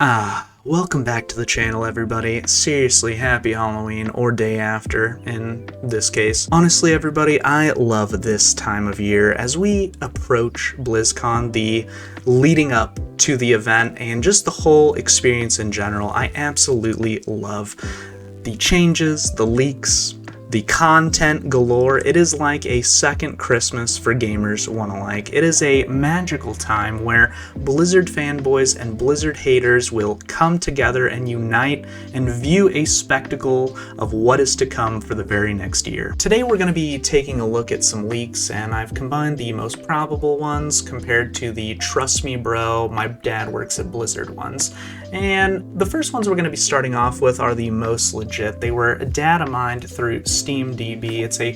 Welcome back to the channel, everybody. Seriously, happy Halloween, or day after, in this case. Honestly, everybody, I love this time of year. As we approach BlizzCon, the leading up to the event, and just the whole experience in general, I absolutely love the changes, the leaks, the content galore. It is like a second Christmas for gamers one alike. It is a magical time where Blizzard fanboys and Blizzard haters will come together and unite and view a spectacle of what is to come for the very next year. Today we're going to be taking a look at some leaks, and I've combined the most probable ones compared to the trust me bro, my dad works at Blizzard ones. And the first ones we're going to be starting off with are the most legit. They were data mined through SteamDB. It's a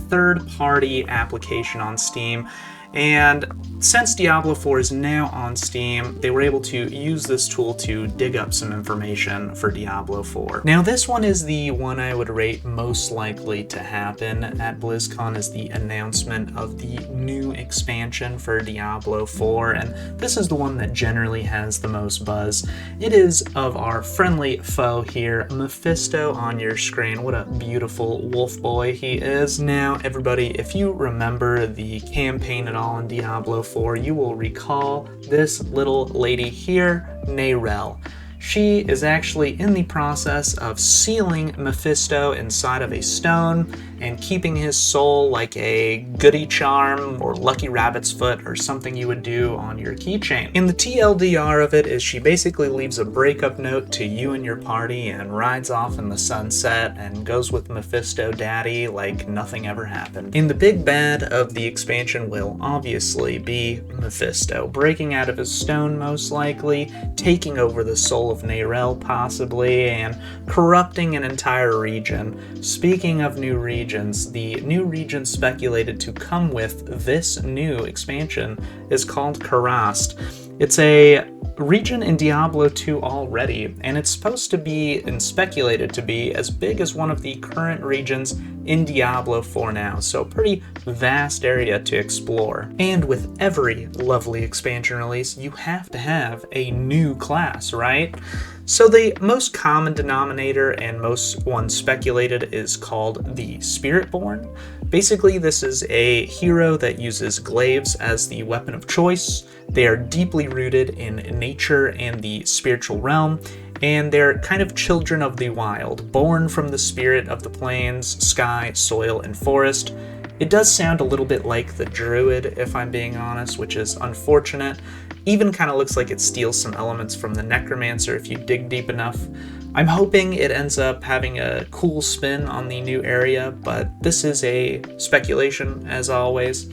third-party application on Steam, and since Diablo 4 is now on Steam, they were able to use this tool to dig up some information for Diablo 4. Now this one is the one I would rate most likely to happen at BlizzCon, is the announcement of the new expansion for Diablo 4, and this is the one that generally has the most buzz. It is of our friendly foe here, Mephisto, on your screen. What a beautiful wolf boy he is. Now everybody, if you remember the campaign at all in Diablo 4, you will recall this little lady here, Narelle. She is actually in the process of sealing Mephisto inside of a stone and keeping his soul like a goody charm or lucky rabbit's foot or something you would do on your keychain. And the TLDR of it is she basically leaves a breakup note to you and your party and rides off in the sunset and goes with Mephisto daddy like nothing ever happened. And the big bad of the expansion will obviously be Mephisto, breaking out of his stone most likely, taking over the soul of Narelle possibly, and corrupting an entire region. Speaking of new regions, the new region speculated to come with this new expansion is called Akarat. It's a region in Diablo 2 already, and it's supposed to be, and speculated to be, as big as one of the current regions in Diablo 4 now, so a pretty vast area to explore. And with every lovely expansion release, you have to have a new class, right? So the most common denominator and most one speculated is called the Spiritborn. Basically, this is a hero that uses glaives as the weapon of choice. They are deeply rooted in nature and the spiritual realm, and they're kind of children of the wild, born from the spirit of the plains, sky, soil, and forest. It does sound a little bit like the druid, if I'm being honest, which is unfortunate. Even kind of looks like it steals some elements from the necromancer if you dig deep enough. I'm hoping it ends up having a cool spin on the new area, but this is a speculation, as always.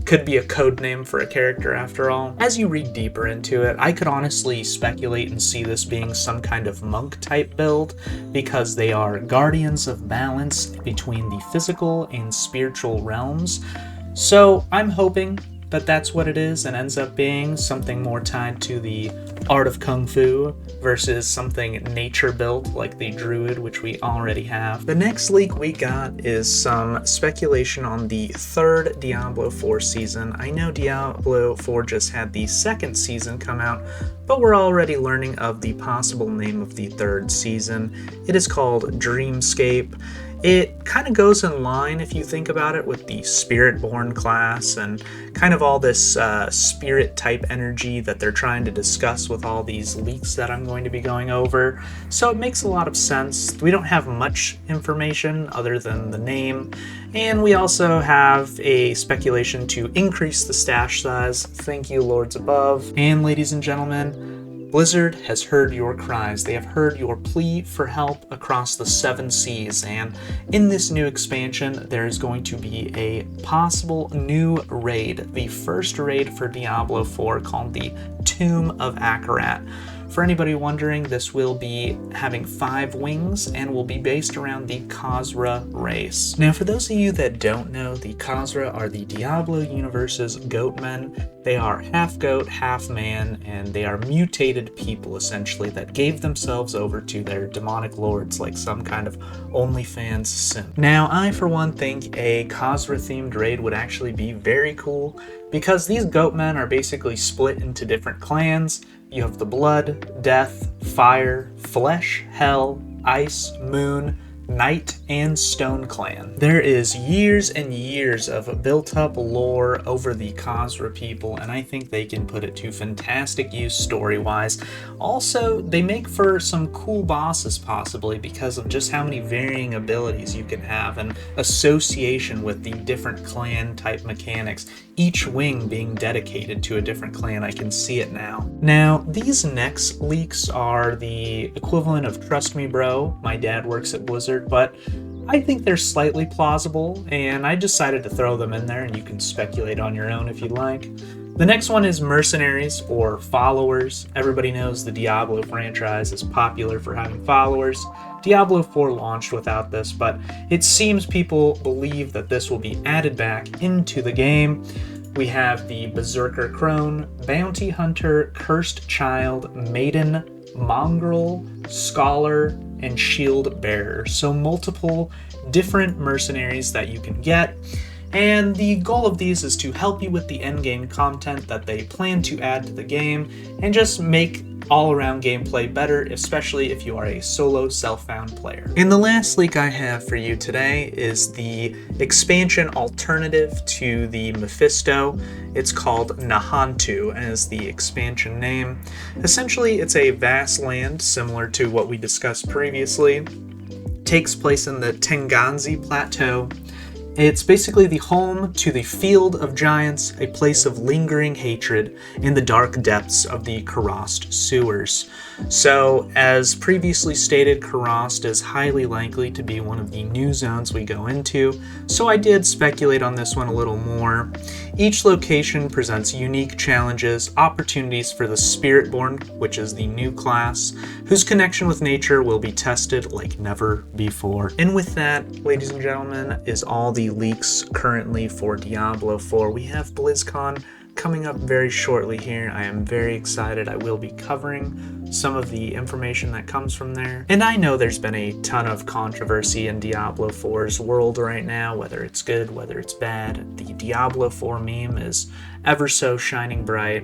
Could be a code name for a character after all. As you read deeper into it, I could honestly speculate and see this being some kind of monk type build, because they are guardians of balance between the physical and spiritual realms. So I'm hoping that that's what it is and ends up being something more tied to the art of kung fu versus something nature built like the druid, which we already have. The next leak we got is some speculation on the third Diablo 4 season. I know Diablo 4 just had the second season come out, but we're already learning of the possible name of the third season. It is called Dreamscape. It kind of goes in line, if you think about it, with the Spiritborn class and kind of all this spirit type energy that they're trying to discuss with all these leaks that I'm going to be going over. So it makes a lot of sense. We don't have much information other than the name, and we also have a speculation to increase the stash size. Thank you, lords above. And ladies and gentlemen, Blizzard has heard your cries. They have heard your plea for help across the 7 seas, and in this new expansion, there is going to be a possible new raid, the first raid for Diablo 4, called the Tomb of Akarat. For anybody wondering, this will be having 5 wings and will be based around the Khazra race. Now, for those of you that don't know, the Khazra are the Diablo universe's goatmen. They are half goat, half man, and they are mutated people, essentially, that gave themselves over to their demonic lords like some kind of OnlyFans simp. Now, I, for one, think a Khazra-themed raid would actually be very cool, because these goatmen are basically split into different clans. You have the Blood, Death, Fire, Flesh, Hell, Ice, Moon, Night, and Stone clan. There is years and years of built-up lore over the Khazra people, and I think they can put it to fantastic use story-wise. Also, they make for some cool bosses possibly because of just how many varying abilities you can have and association with the different clan-type mechanics, each wing being dedicated to a different clan. I can see it now. Now, these next leaks are the equivalent of Trust Me Bro, my dad works at Blizzard, but I think they're slightly plausible, and I decided to throw them in there, and you can speculate on your own if you'd like. The next one is Mercenaries, or Followers. Everybody knows the Diablo franchise is popular for having followers. Diablo 4 launched without this, but it seems people believe that this will be added back into the game. We have the Berserker Crone, Bounty Hunter, Cursed Child, Maiden, Mongrel, Scholar, and Shield Bearer. So multiple different mercenaries that you can get. And the goal of these is to help you with the endgame content that they plan to add to the game and just make all-around gameplay better, especially if you are a solo self-found player. And the last leak I have for you today is the expansion alternative to the Mephisto. It's called Nahantu as the expansion name. Essentially, it's a vast land similar to what we discussed previously. It takes place in the Tenganzi Plateau. It's basically the home to the Field of Giants, a place of lingering hatred in the dark depths of the Karast sewers. So, as previously stated, Karast is highly likely to be one of the new zones we go into, so I did speculate on this one a little more. Each location presents unique challenges, opportunities for the Spiritborn, which is the new class, whose connection with nature will be tested like never before. And with that, ladies and gentlemen, is all the leaks currently for Diablo 4. We have BlizzCon coming up very shortly here. I am very excited. I will be covering some of the information that comes from there. And I know there's been a ton of controversy in Diablo 4's world right now, whether it's good, whether it's bad. The Diablo 4 meme is ever so shining bright.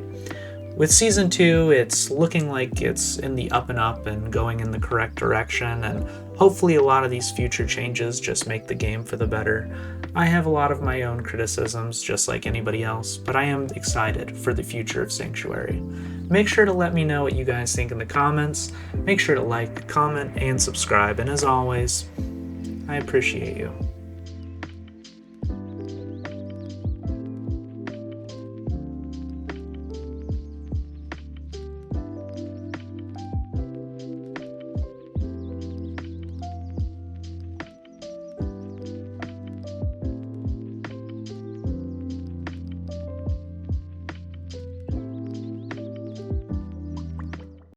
With Season 2, it's looking like it's in the up and up and going in the correct direction, and hopefully a lot of these future changes just make the game for the better. I have a lot of my own criticisms, just like anybody else, but I am excited for the future of Sanctuary. Make sure to let me know what you guys think in the comments. Make sure to like, comment, and subscribe, and as always, I appreciate you.